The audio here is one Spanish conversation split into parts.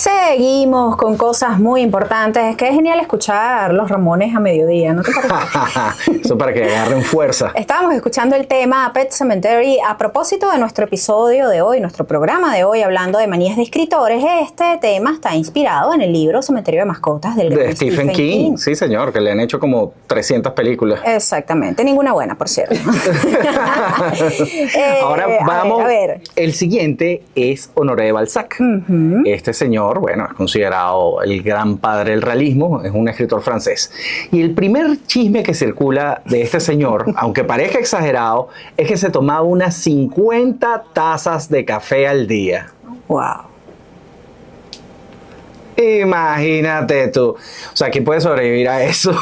Seguimos con cosas muy importantes. Es que es genial escuchar los Ramones a mediodía, ¿no te parece? Eso para que agarren fuerza. Estábamos escuchando el tema Pet Sematary a propósito de nuestro episodio de hoy, nuestro programa de hoy, hablando de manías de escritores. Este tema está inspirado en el libro Cementerio de Mascotas del de Stephen King. Sí, señor, que le han hecho como 300 películas. Exactamente, ninguna buena, por cierto. Ahora vamos. A ver. El siguiente es Honoré de Balzac. Este señor, bueno, es considerado el gran padre del realismo, es un escritor francés. Y el primer chisme que circula de este señor, aunque parezca exagerado, es que se tomaba unas 50 tazas de café al día. Wow. Imagínate tú. O sea, ¿quién puede sobrevivir a eso?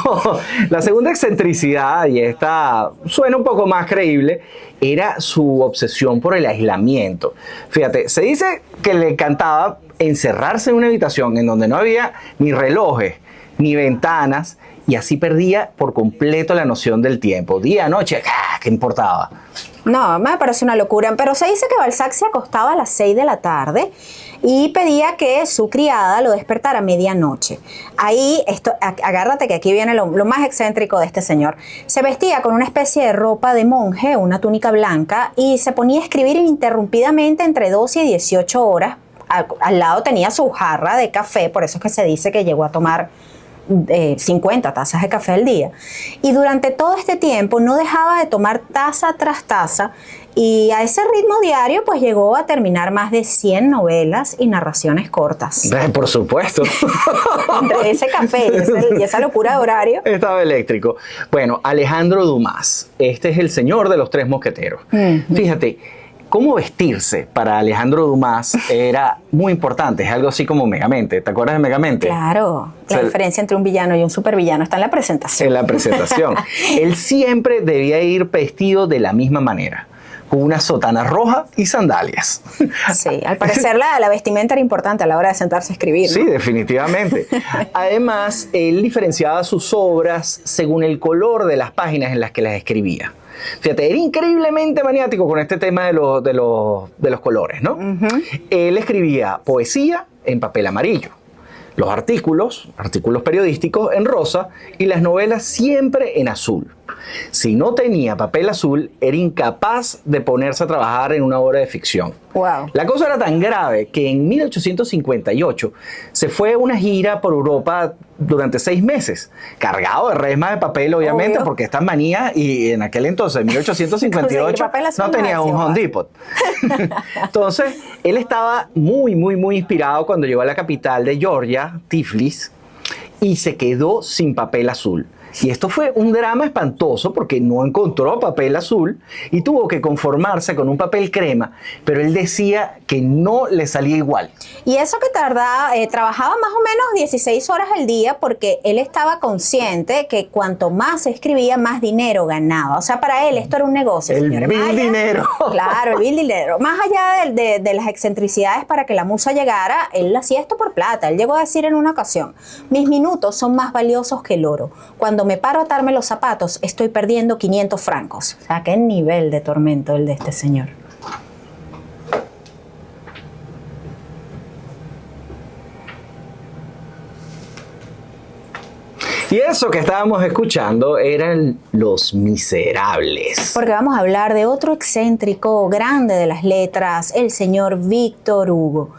La segunda excentricidad, y esta suena un poco más creíble, era su obsesión por el aislamiento. Fíjate, se dice que le encantaba encerrarse en una habitación en donde no había ni relojes, ni ventanas, y así perdía por completo la noción del tiempo. Día, noche, ¿qué importaba? No, me parece una locura, pero se dice que Balzac se acostaba a las 6 de la tarde y pedía que su criada lo despertara a medianoche. Ahí, agárrate que aquí viene lo más excéntrico de este señor. Se vestía con una especie de ropa de monje, una túnica blanca, y se ponía a escribir ininterrumpidamente entre 12 y 18 horas. Al lado tenía su jarra de café, por eso es que se dice que llegó a tomar 50 tazas de café al día. Y durante todo este tiempo no dejaba de tomar taza tras taza, y a ese ritmo diario pues llegó a terminar más de 100 novelas y narraciones cortas. Por supuesto. Entre ese café y esa locura de horario. Estaba eléctrico. Bueno, Alejandro Dumas. Este es el señor de los tres mosqueteros. Fíjate, cómo vestirse para Alejandro Dumas era muy importante. Es algo así como Megamente. ¿Te acuerdas de Megamente? Claro. La diferencia entre un villano y un supervillano está en la presentación. En la presentación. Él siempre debía ir vestido de la misma manera, con una sotana roja y sandalias. Sí, al parecer la vestimenta era importante a la hora de sentarse a escribir, ¿no? Sí, definitivamente. Además, él diferenciaba sus obras según el color de las páginas en las que las escribía. Fíjate, era increíblemente maniático con este tema de los colores, ¿no? Él escribía poesía en papel amarillo, los artículos periodísticos en rosa y las novelas siempre en azul. Si no tenía papel azul, era incapaz de ponerse a trabajar en una obra de ficción. Wow. La cosa era tan grave que en 1858 se fue a una gira por Europa durante 6 meses, cargado de resmas de papel, obviamente, obvio, porque estas manías, y en aquel entonces, en 1858, no tenía un Home Depot. Entonces, él estaba muy, muy, muy inspirado cuando llegó a la capital de Georgia, Tiflis, y se quedó sin papel azul. Y esto fue un drama espantoso porque no encontró papel azul y tuvo que conformarse con un papel crema, pero él decía que no le salía igual. Y eso que trabajaba más o menos 16 horas al día porque él estaba consciente que cuanto más escribía, más dinero ganaba. O sea, para él esto era un negocio. El vil dinero. Claro, el vil dinero. Más allá de las excentricidades para que la musa llegara, él hacía esto por plata. Él llegó a decir en una ocasión: mis minutos son más valiosos que el oro. Cuando me paro a atarme los zapatos, estoy perdiendo 500 francos. O sea, qué nivel de tormento el de este señor. Y eso que estábamos escuchando eran Los Miserables. Porque vamos a hablar de otro excéntrico grande de las letras, el señor Víctor Hugo.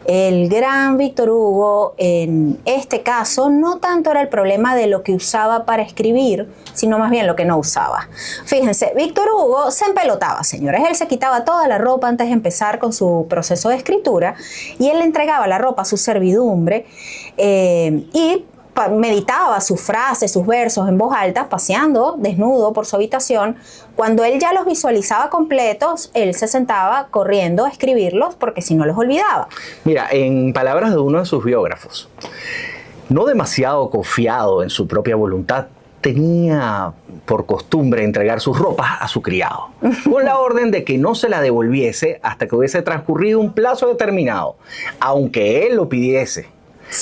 El gran Víctor Hugo, en este caso, no tanto era el problema de lo que usaba para escribir, sino más bien lo que no usaba. Fíjense, Víctor Hugo se empelotaba, señores. Él se quitaba toda la ropa antes de empezar con su proceso de escritura y él le entregaba la ropa a su servidumbre y meditaba sus frases, sus versos en voz alta, paseando desnudo por su habitación. Cuando él ya los visualizaba completos, él se sentaba corriendo a escribirlos porque si no los olvidaba. Mira, en palabras de uno de sus biógrafos, no demasiado confiado en su propia voluntad, tenía por costumbre entregar sus ropas a su criado, con la orden de que no se la devolviese hasta que hubiese transcurrido un plazo determinado, aunque él lo pidiese.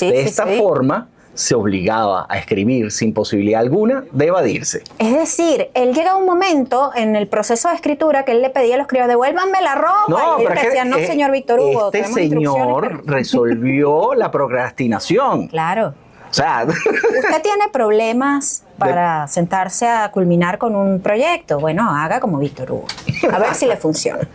De esta forma, se obligaba a escribir sin posibilidad alguna de evadirse. Es decir, él llega a un momento en el proceso de escritura que él le pedía a los criados, devuélvanme la ropa. Y él decía, no, señor Víctor Hugo, este señor resolvió la procrastinación. Claro. O sea, ¿usted tiene problemas para sentarse a culminar con un proyecto? Bueno, haga como Víctor Hugo. A ver si le funciona.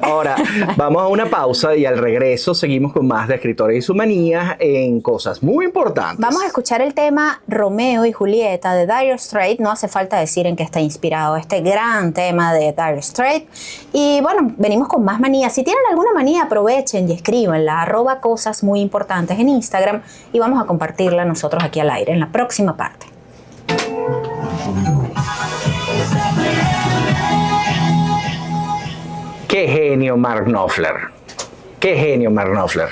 Ahora, vamos a una pausa y al regreso seguimos con más de Escritores y su manía en cosas muy importantes. Vamos a escuchar el tema Romeo y Julieta de Dire Straits. No hace falta decir en qué está inspirado este gran tema de Dire Straits. Y bueno, venimos con más manías. Si tienen alguna manía, aprovechen y escríbanla. @cosas muy importantes en Instagram y vamos a compartirla nosotros aquí al aire en la próxima parte. Qué genio Mark Knopfler. Qué genio Mark Knopfler.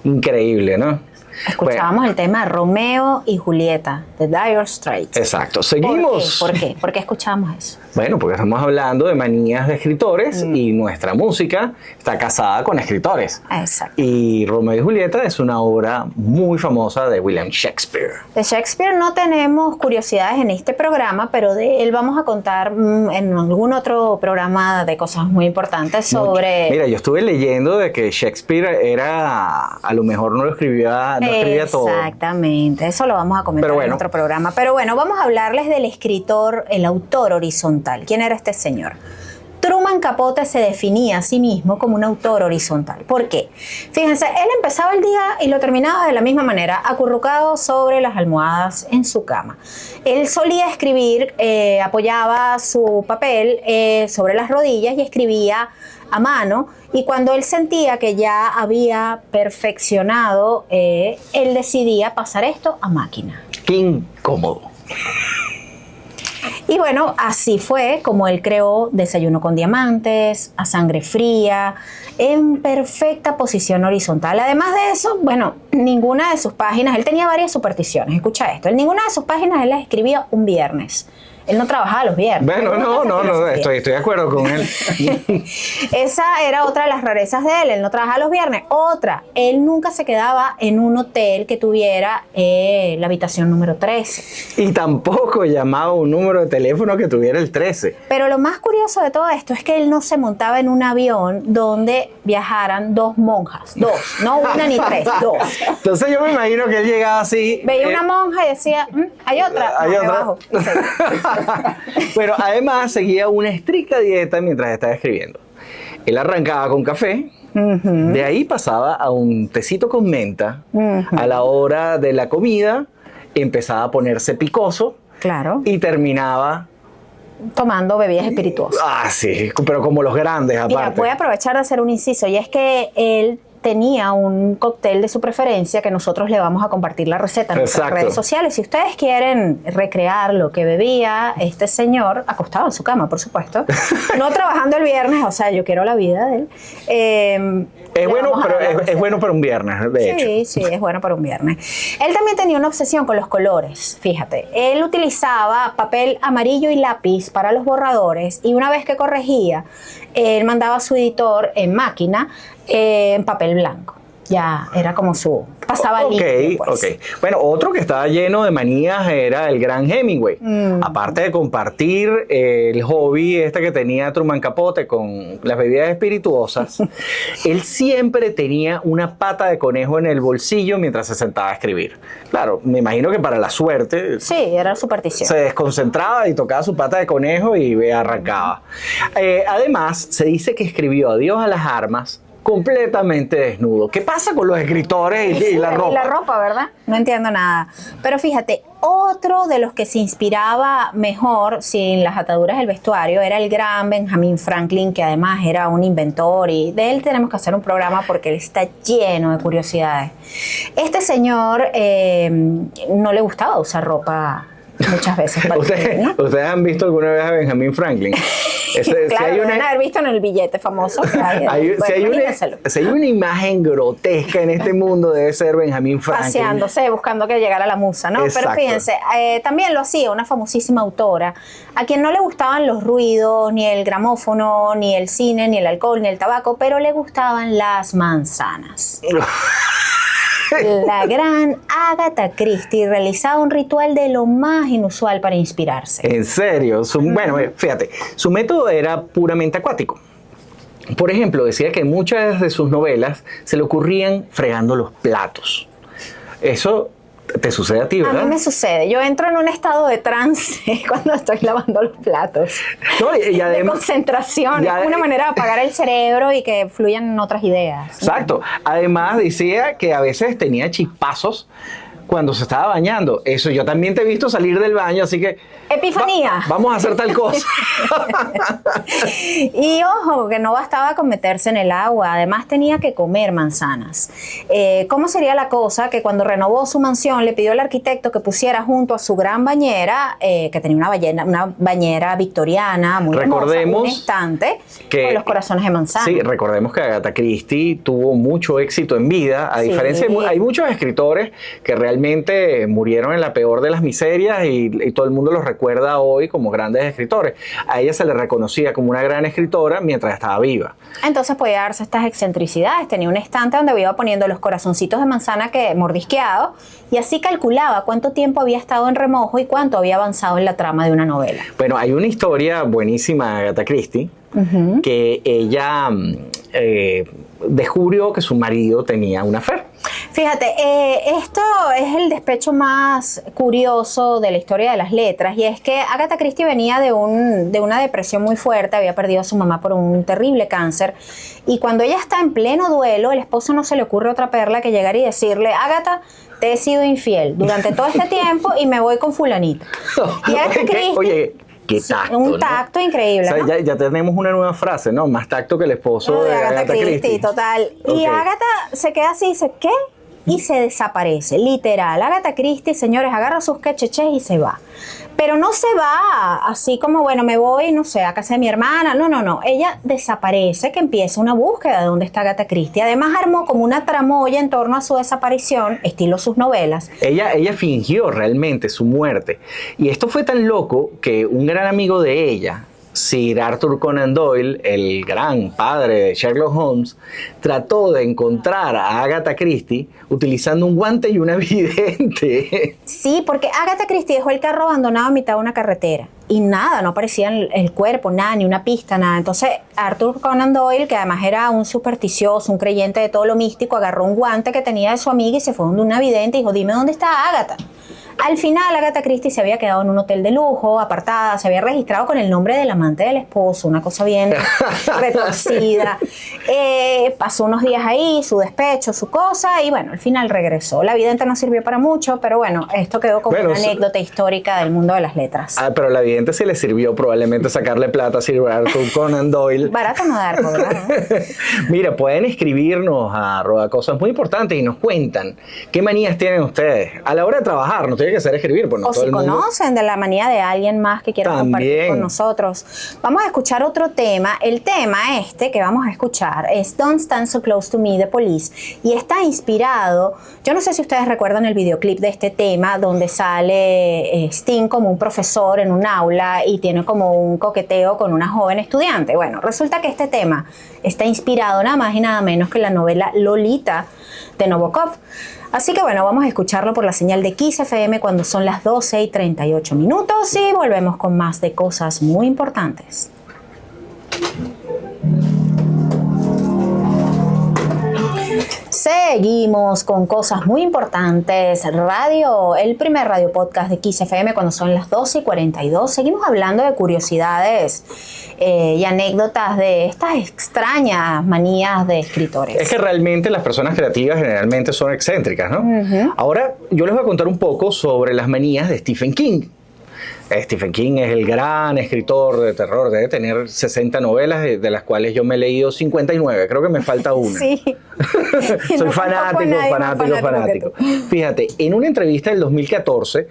Increíble, ¿no? Escuchábamos el tema Romeo y Julieta de Dire Straits. Exacto. Seguimos. ¿Por qué? ¿Por qué escuchamos eso? Bueno, porque estamos hablando de manías de escritores y nuestra música está casada con escritores. Exacto. Y Romeo y Julieta es una obra muy famosa de William Shakespeare. De Shakespeare no tenemos curiosidades en este programa, pero de él vamos a contar en algún otro programa de cosas muy importantes sobre... Mira, yo estuve leyendo de que Shakespeare a lo mejor no escribía todo. Exactamente, eso lo vamos a comentar en otro programa. Pero bueno, vamos a hablarles del escritor, el autor horizontal. ¿Quién era este señor? Truman Capote se definía a sí mismo como un autor horizontal. ¿Por qué? Fíjense, él empezaba el día y lo terminaba de la misma manera, acurrucado sobre las almohadas en su cama. Él solía escribir, apoyaba su papel sobre las rodillas y escribía a mano, y cuando él sentía que ya había perfeccionado, él decidía pasar esto a máquina. ¡Qué incómodo! Y bueno, así fue como él creó Desayuno con Diamantes, A Sangre Fría, en perfecta posición horizontal. Además de eso, bueno, ninguna de sus páginas, él tenía varias supersticiones, escucha esto, en ninguna de sus páginas él las escribía un viernes. Él no trabajaba los viernes. Bueno, no, estoy de acuerdo con él. Esa era otra de las rarezas de él no trabajaba los viernes. Otra, él nunca se quedaba en un hotel que tuviera la habitación número 13. Y tampoco llamaba un número de teléfono que tuviera el 13. Pero lo más curioso de todo esto es que él no se montaba en un avión donde viajaran 2 monjas. 2, no una ni 3, 2. Entonces yo me imagino que él llegaba así. Veía una monja y decía, hay otra. Hay otra. Abajo. Pero además seguía una estricta dieta mientras estaba escribiendo. Él arrancaba con café, de ahí pasaba a un tecito con menta, a la hora de la comida empezaba a ponerse picoso, claro, y terminaba tomando bebidas espirituosas. Ah, sí, pero como los grandes aparte. Mira, voy a aprovechar de hacer un inciso, y es que él tenía un cóctel de su preferencia que nosotros le vamos a compartir la receta en nuestras redes sociales. Si ustedes quieren recrear lo que bebía este señor, acostado en su cama, por supuesto, no trabajando el viernes, o sea, yo quiero la vida de él. Es bueno para un viernes, de hecho. Sí, es bueno para un viernes. Él también tenía una obsesión con los colores, fíjate. Él utilizaba papel amarillo y lápiz para los borradores, y una vez que corregía, él mandaba a su editor en máquina en papel blanco. Ya era como su... pasaba limpio, pues. Ok. Bueno, otro que estaba lleno de manías era el gran Hemingway. Aparte de compartir el hobby que tenía Truman Capote con las bebidas espirituosas, él siempre tenía una pata de conejo en el bolsillo mientras se sentaba a escribir. Claro, me imagino que para la suerte... Sí, era superstición. Se desconcentraba y tocaba su pata de conejo y arrancaba. Además, se dice que escribió Adiós a las armas completamente desnudo. ¿Qué pasa con los escritores y la ropa? Y la ropa, ¿verdad? No entiendo nada. Pero fíjate, otro de los que se inspiraba mejor sin las ataduras del vestuario era el gran Benjamin Franklin, que además era un inventor, y de él tenemos que hacer un programa porque él está lleno de curiosidades. Este señor no le gustaba usar ropa muchas veces. ¿Ustedes han visto alguna vez a Benjamin Franklin? Claro, si hay deben haber visto en el billete famoso. Si hay una imagen grotesca en este mundo, debe ser Benjamin Franklin. Paseándose, buscando que llegara la musa, ¿no? Exacto. Pero fíjense, también lo hacía una famosísima autora, a quien no le gustaban los ruidos, ni el gramófono, ni el cine, ni el alcohol, ni el tabaco, pero le gustaban las manzanas. Esa era otra de las rarezas de él no trabajaba los viernes. Él no trabajaba los viernes. O sea, yo quiero la vida de él. Bueno, pero es bueno para un viernes, de hecho. Sí, es bueno para un viernes. Él también tenía una obsesión con los colores. Fíjate, La gran Agatha Christie realizaba un ritual de lo más inusual para inspirarse. En serio, bueno, fíjate, su método era puramente acuático. Por ejemplo, decía que muchas de sus novelas se le ocurrían fregando los platos. Eso te sucede a ti, ¿verdad? A mí me sucede. Yo entro en un estado de trance cuando estoy lavando los platos. No, y además, de concentración. Es una manera de apagar el cerebro y que fluyan otras ideas. Exacto. Además, decía que a veces tenía chispazos cuando se estaba bañando. Eso, yo también te he visto salir del baño, así que... Epifanía. Vamos a hacer tal cosa. Y ojo, que no bastaba con meterse en el agua, además tenía que comer manzanas. ¿Cómo sería la cosa? Que cuando renovó su mansión le pidió al arquitecto que pusiera junto a su gran bañera, que tenía una bañera victoriana muy hermosa, un estante con los corazones de manzana. Sí, recordemos que Agatha Christie tuvo mucho éxito en vida, a diferencia hay muchos escritores que realmente murieron en la peor de las miserias y todo el mundo los recuerda hoy como grandes escritores. A ella se le reconocía como una gran escritora mientras estaba viva. Entonces podía darse estas excentricidades. Tenía un estante donde iba poniendo los corazoncitos de manzana que mordisqueado y así calculaba cuánto tiempo había estado en remojo y cuánto había avanzado en la trama de una novela. Bueno, hay una historia buenísima de Agatha Christie que ella descubrió que su marido tenía una affair. Fíjate, esto es el despecho más curioso de la historia de las letras, y es que Agatha Christie venía de una depresión muy fuerte, había perdido a su mamá por un terrible cáncer, y cuando ella está en pleno duelo, el esposo no se le ocurre otra perla que llegar y decirle: Agatha, te he sido infiel durante todo este tiempo y me voy con fulanito. Y Agatha Christie... Oye, qué tacto, un tacto, ¿no? Increíble, o sea, ¿no? ya tenemos una nueva frase, ¿no? Más tacto que el esposo de Agatha Christie. Total. Okay. Y Agatha se queda así y dice: ¿qué? Y se desaparece, literal. Agatha Christie, señores, agarra sus quecheches y se va. Pero no se va así como, bueno, me voy, no sé, a casa de mi hermana. No. Ella desaparece, que empieza una búsqueda de dónde está Agatha Christie. Además armó como una tramoya en torno a su desaparición, estilo sus novelas. Ella fingió realmente su muerte. Y esto fue tan loco que un gran amigo de ella, Sir Arthur Conan Doyle, el gran padre de Sherlock Holmes, trató de encontrar a Agatha Christie utilizando un guante y una vidente. Sí, porque Agatha Christie dejó el carro abandonado a mitad de una carretera y nada, no aparecía el cuerpo, nada, ni una pista, nada. Entonces Arthur Conan Doyle, que además era un supersticioso, un creyente de todo lo místico, agarró un guante que tenía de su amiga y se fue donde una vidente y dijo: dime dónde está Agatha. Al final, Agatha Christie se había quedado en un hotel de lujo, apartada, se había registrado con el nombre del amante del esposo, una cosa bien retorcida. Pasó unos días ahí, su despecho, su cosa, y bueno, al final regresó. La vidente no sirvió para mucho, pero bueno, esto quedó como una anécdota histórica del mundo de las letras. Pero a la vidente sí le sirvió probablemente sacarle plata a Sir Arthur Conan Doyle. Barato no dar, ¿verdad? Mira, pueden escribirnos a cosas muy importantes y nos cuentan qué manías tienen ustedes a la hora de trabajar. No tiene que ser escribir, pues no o todo si el mundo conocen de la manía de alguien más que quiera compartir con nosotros. Vamos a escuchar otro tema. El tema que vamos a escuchar es Don't Stand So Close to Me de Police, y está inspirado, yo no sé si ustedes recuerdan el videoclip de este tema donde sale Sting como un profesor en un aula y tiene como un coqueteo con una joven estudiante. Bueno, resulta que este tema está inspirado nada más y nada menos que la novela Lolita de Nabokov. Así que bueno, vamos a escucharlo por la señal de Kiss FM cuando son las 12:38 y volvemos con más de cosas muy importantes. Seguimos con cosas muy importantes. El primer radio podcast de Kiss FM cuando son las 12:42. Seguimos hablando de curiosidades y anécdotas de estas extrañas manías de escritores. Es que realmente las personas creativas generalmente son excéntricas, ¿no? Ahora yo les voy a contar un poco sobre las manías de Stephen King. Stephen King es el gran escritor de terror, debe tener 60 novelas, de las cuales yo me he leído 59, creo que me falta una. Sí. Soy fanático. Fíjate, en una entrevista del 2014,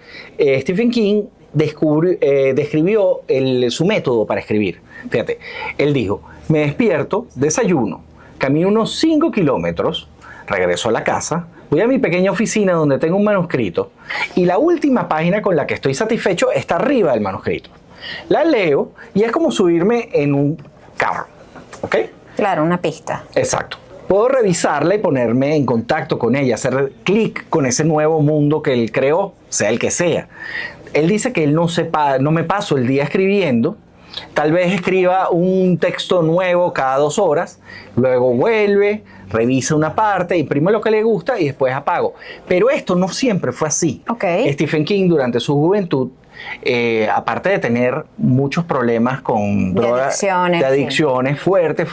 Stephen King describió su método para escribir. Fíjate, él dijo: me despierto, desayuno, camino unos 5 kilómetros, regreso a la casa, voy a mi pequeña oficina donde tengo un manuscrito y la última página con la que estoy satisfecho está arriba del manuscrito. La leo y es como subirme en un carro, ¿ok? Claro, una pista. Exacto. puedo revisarla y ponerme en contacto con ella, hacer clic con ese nuevo mundo que él creó, sea el que sea. Él dice que él no me paso el día escribiendo, tal vez escriba un texto nuevo cada 2 horas, luego vuelve, revisa una parte, imprime lo que le gusta y después apago. Pero esto no siempre fue así. Okay. Stephen King durante su juventud, aparte de tener muchos problemas con drogas, de adicciones fuerte,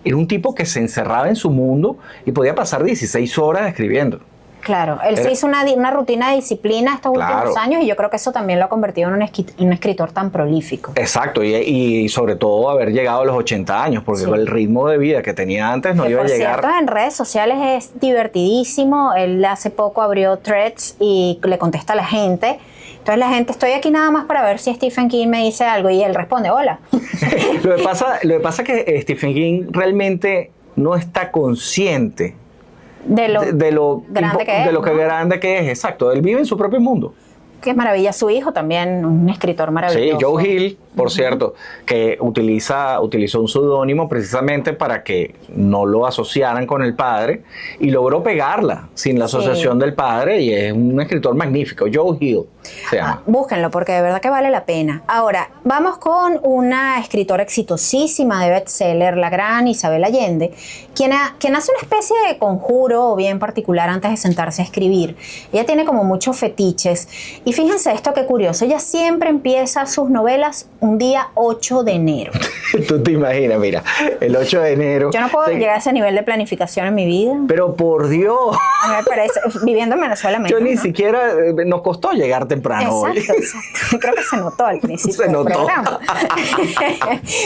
era un tipo que se encerraba en su mundo y podía pasar 16 horas escribiendo. Claro, él se hizo una rutina de disciplina estos últimos años y yo creo que eso también lo ha convertido en un escritor tan prolífico. Exacto, y sobre todo haber llegado a los 80 años, porque con el ritmo de vida que tenía antes no iba a llegar. Por cierto, en redes sociales es divertidísimo. Él hace poco abrió Threads y le contesta a la gente. Entonces la gente, estoy aquí nada más para ver si Stephen King me dice algo y él responde, hola. Lo que pasa es que Stephen King realmente no está consciente de lo grande que es, exacto. Él vive en su propio mundo. Qué maravilla, su hijo también, un escritor maravilloso. Sí, Joe Hill, por cierto, que utilizó un seudónimo precisamente para que no lo asociaran con el padre y logró pegarla sin la asociación del padre y es un escritor magnífico, Joe Hill se llama. Búsquenlo porque de verdad que vale la pena. Ahora, vamos con una escritora exitosísima de bestseller, la gran Isabel Allende, quien hace una especie de conjuro bien particular antes de sentarse a escribir. Ella tiene como muchos fetiches. Y fíjense esto qué curioso, ella siempre empieza sus novelas un día 8 de enero. Tú te imaginas, mira, el 8 de enero. Yo no puedo llegar a ese nivel de planificación en mi vida. Pero por Dios. A mí me parece, viviendo en Venezuela menos, yo ni siquiera, nos costó llegar temprano. Exacto. Creo que se notó al principio del programa.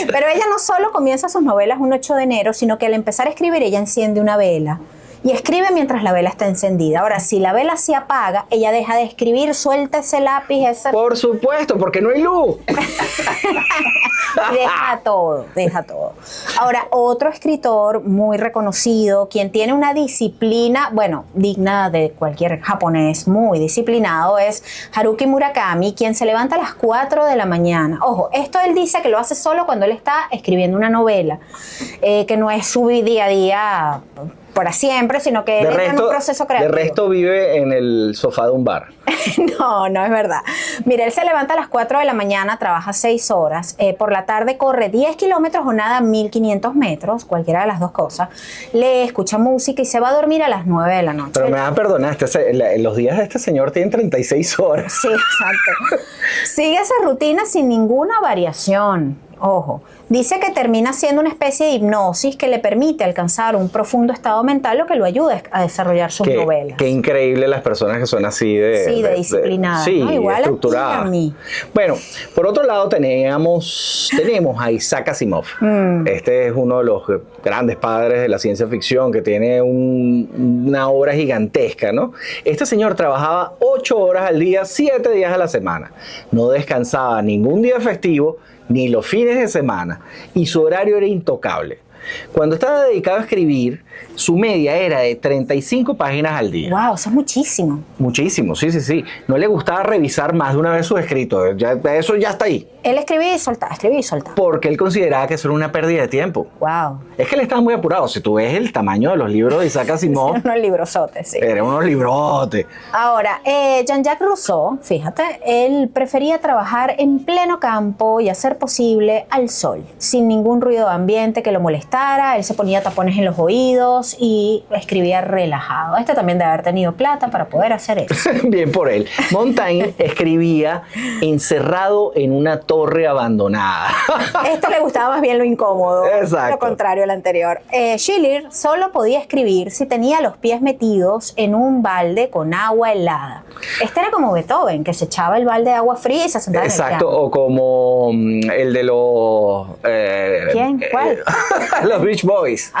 Pero ella no solo comienza sus novelas un 8 de enero, sino que al empezar a escribir ella enciende una vela. Y escribe mientras la vela está encendida. Ahora, si la vela se apaga, ella deja de escribir, suelta ese lápiz, Por supuesto, porque no hay luz. Deja todo. Ahora, otro escritor muy reconocido, quien tiene una disciplina, bueno, digna de cualquier japonés, muy disciplinado, es Haruki Murakami, quien se levanta a las 4 de la mañana. Ojo, esto él dice que lo hace solo cuando él está escribiendo una novela, que no es su día a día para siempre, sino que él entra en un proceso creativo. De resto vive en el sofá de un bar. No es verdad. Mira, él se levanta a las 4 de la mañana, trabaja 6 horas, por la tarde corre 10 kilómetros o nada 1500 metros, cualquiera de las dos cosas, lee, escucha música y se va a dormir a las 9 de la noche. Pero me van a perdonar, los días de este señor tienen 36 horas. Sí, exacto. Sigue esa rutina sin ninguna variación. Ojo, dice que termina siendo una especie de hipnosis que le permite alcanzar un profundo estado mental, lo que lo ayuda a desarrollar sus novelas. Qué increíble las personas que son así de disciplinadas, sí, ¿no? Igual estructuradas. A mí. Bueno, por otro lado tenemos a Isaac Asimov. Este es uno de los grandes padres de la ciencia ficción que tiene una obra gigantesca, ¿no? Este señor trabajaba 8 horas al día, 7 días a la semana. No descansaba ningún día festivo, ni los fines de semana, y su horario era intocable. Cuando estaba dedicado a escribir, su media era de 35 páginas al día. ¡Wow! Eso es muchísimo. Muchísimo, sí. No le gustaba revisar más de una vez sus escritos. Eso ya está ahí. Él escribía y soltaba. Porque él consideraba que eso era una pérdida de tiempo. ¡Wow! Es que él estaba muy apurado. Si tú ves el tamaño de los libros de Isaac Asimov... Eran unos librosotes, sí. Eran unos librotes. Ahora, Jean-Jacques Rousseau, fíjate, él prefería trabajar en pleno campo y hacer posible al sol, sin ningún ruido de ambiente que lo molestara. Él se ponía tapones en los oídos y escribía relajado. Este también debe haber tenido plata para poder hacer eso. Bien por él. Montaigne escribía encerrado en una torre abandonada. Esto le gustaba más bien lo incómodo. Exacto. Lo contrario al anterior. Schiller solo podía escribir si tenía los pies metidos en un balde con agua helada. Este era como Beethoven, que se echaba el balde de agua fría y se sentaba en el piano. Exacto, o como el de los... ¿Quién? ¿Cuál? Los Beach Boys.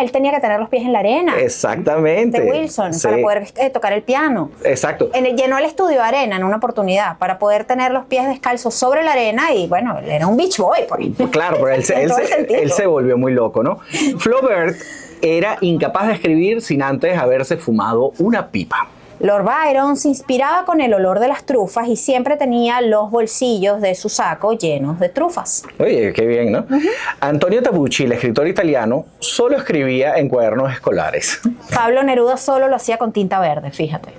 Él tenía que tener los pies en la arena. Exactamente. De Wilson, sí. Para poder tocar el piano. Exacto. Llenó el estudio de arena en una oportunidad para poder tener los pies descalzos sobre la arena y bueno, él era un Beach Boy. Pues claro, pero él se volvió muy loco, ¿no? Flaubert era incapaz de escribir sin antes haberse fumado una pipa. Lord Byron se inspiraba con el olor de las trufas y siempre tenía los bolsillos de su saco llenos de trufas. Oye, qué bien, ¿no? Antonio Tabucchi, el escritor italiano, solo escribía en cuadernos escolares. Pablo Neruda solo lo hacía con tinta verde, fíjate.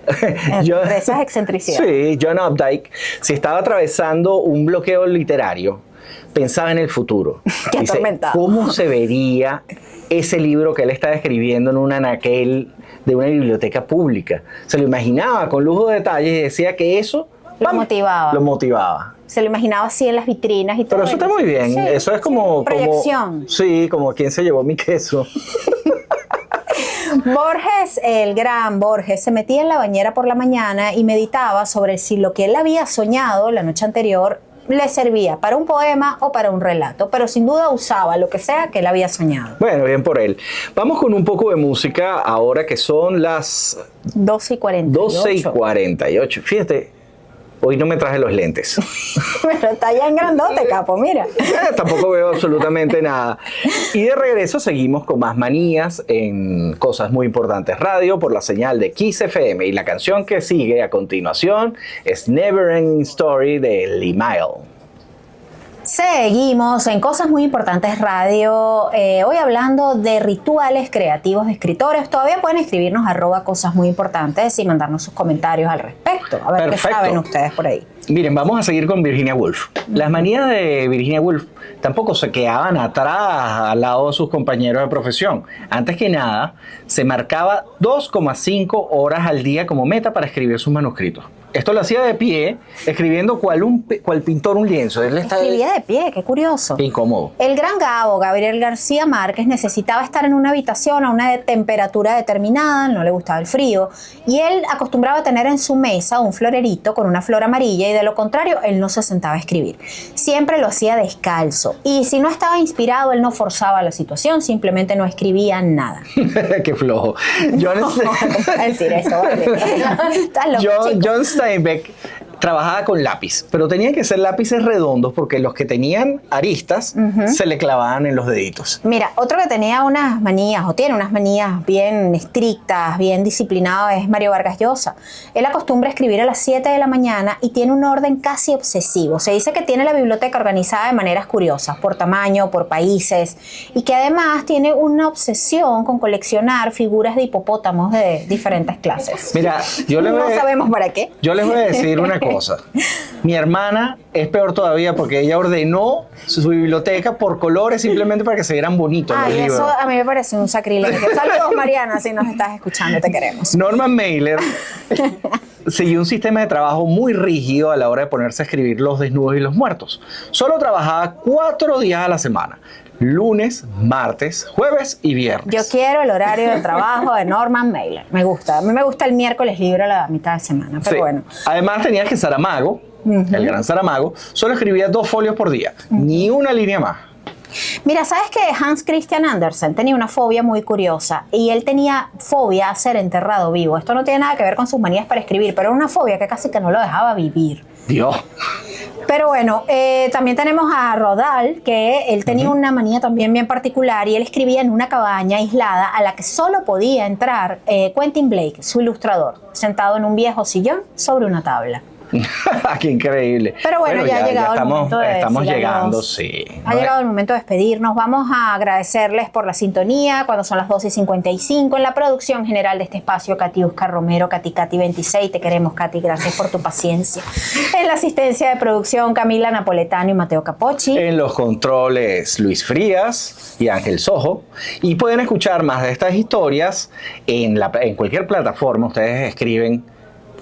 De esas excentricidades. Sí, John Updike, si estaba atravesando un bloqueo literario, pensaba en el futuro. Qué Dice, atormentado. ¿cómo se vería ese libro que él estaba escribiendo en un anaquel de una biblioteca pública? Se lo imaginaba con lujo de detalles y decía que eso Lo motivaba. Lo motivaba. Se lo imaginaba así en las vitrinas y todo. Pero eso está muy bien. Sí, eso es como... proyección. Sí, como quien se llevó mi queso. Borges, el gran Borges, se metía en la bañera por la mañana y meditaba sobre si lo que él había soñado la noche anterior le servía para un poema o para un relato, pero sin duda usaba lo que sea que él había soñado. Bueno, bien por él. Vamos con un poco de música ahora que son las 12:48. Fíjate, hoy no me traje los lentes. Pero está ya en grandote, capo, mira. Tampoco veo absolutamente nada. Y de regreso seguimos con más manías en Cosas Muy Importantes Radio por la señal de Kiss FM. Y la canción que sigue a continuación es Never Ending Story de Lee Mile. Seguimos en Cosas Muy Importantes Radio, hoy hablando de rituales creativos de escritores. Todavía pueden escribirnos @Cosas Muy Importantes y mandarnos sus comentarios al respecto. A ver Perfecto. qué saben ustedes por ahí. Miren, vamos a seguir con Virginia Woolf. Las manías de Virginia Woolf tampoco se quedaban atrás al lado de sus compañeros de profesión. Antes que nada, se marcaba 2,5 horas al día como meta para escribir sus manuscritos. Esto lo hacía de pie, escribiendo cual pintor un lienzo. Él Escribía de pie, qué curioso. Qué incómodo. El gran Gabo, Gabriel García Márquez, necesitaba estar en una habitación a una temperatura determinada, no le gustaba el frío, y él acostumbraba a tener en su mesa un florerito con una flor amarilla, y de lo contrario, él no se sentaba a escribir. Siempre lo hacía descalzo, y si no estaba inspirado, él no forzaba la situación, simplemente no escribía nada. Qué flojo. Decir eso, vale. Estás loco, chico. John Steinbeck trabajaba con lápiz, pero tenían que ser lápices redondos porque los que tenían aristas se le clavaban en los deditos. Mira, otro que tenía unas manías, o tiene unas manías bien estrictas, bien disciplinadas, es Mario Vargas Llosa. Él acostumbra escribir a las 7 de la mañana y tiene un orden casi obsesivo. Se dice que tiene la biblioteca organizada de maneras curiosas, por tamaño, por países, y que además tiene una obsesión con coleccionar figuras de hipopótamos de diferentes clases. Mira, no sabemos para qué. Yo les voy a decir una cosa. Mi hermana es peor todavía porque ella ordenó su biblioteca por colores simplemente para que se vieran bonitos los libros. Eso a mí me parece un sacrilegio. Saludos, Mariana, si nos estás escuchando, te queremos. Norman Mailer siguió un sistema de trabajo muy rígido a la hora de ponerse a escribir Los desnudos y los muertos. Solo trabajaba 4 días a la semana. Lunes, martes, jueves y viernes. Yo quiero el horario de trabajo de Norman Mailer. Me gusta. A mí me gusta el miércoles libre a la mitad de semana, pero sí. bueno. Además tenía que Saramago, el gran Saramago, solo escribía 2 folios por día, ni una línea más. Mira, ¿sabes que Hans Christian Andersen tenía una fobia muy curiosa? Y él tenía fobia a ser enterrado vivo. Esto no tiene nada que ver con sus manías para escribir, pero era una fobia que casi que no lo dejaba vivir. Dios. Pero bueno, también tenemos a Rodal, que él tenía una manía también bien particular, y él escribía en una cabaña aislada a la que solo podía entrar Quentin Blake, su ilustrador, sentado en un viejo sillón sobre una tabla. Qué increíble. Pero bueno, ya ha llegado el momento de estamos decir llegando, adiós. sí. Ha llegado el momento de despedirnos. Vamos a agradecerles por la sintonía cuando son las 12:55. En la producción general de este espacio, Katy Oscar Romero, Katy 26. Te queremos, Katy. Gracias por tu paciencia. En la asistencia de producción, Camila Napoletano y Mateo Capocci. En los controles, Luis Frías y Ángel Sojo. Y pueden escuchar más de estas historias en cualquier plataforma. Ustedes escriben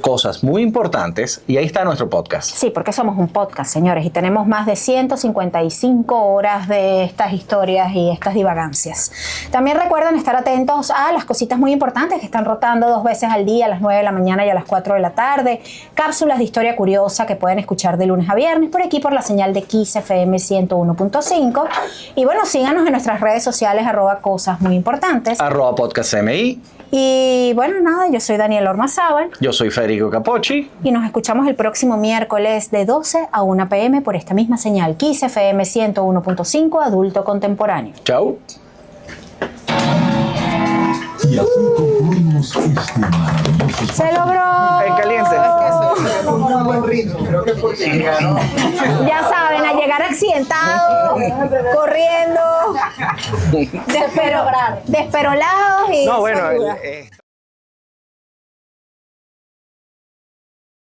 Cosas Muy Importantes y ahí está nuestro podcast. Sí, porque somos un podcast, señores, y tenemos más de 155 horas de estas historias y estas divagancias. También recuerden estar atentos a las cositas muy importantes que están rotando 2 veces al día, a las 9 de la mañana y a las 4 de la tarde. Cápsulas de historia curiosa que pueden escuchar de lunes a viernes por aquí por la señal de Kiss FM 101.5. Y bueno, síganos en nuestras redes sociales @Cosas Muy Importantes. @podcastmi. Y bueno, nada, yo soy Daniel Ormazábal. Yo soy Federico Capocci. Y nos escuchamos el próximo miércoles de 12 a 1 p.m. por esta misma señal, Kiss FM 101.5, Adulto Contemporáneo. Chau. Y así concluimos este maravilloso ¡Se logró! En caliente. Ya saben, a llegar accidentado, corriendo, desperolados y No, bueno, sin duda.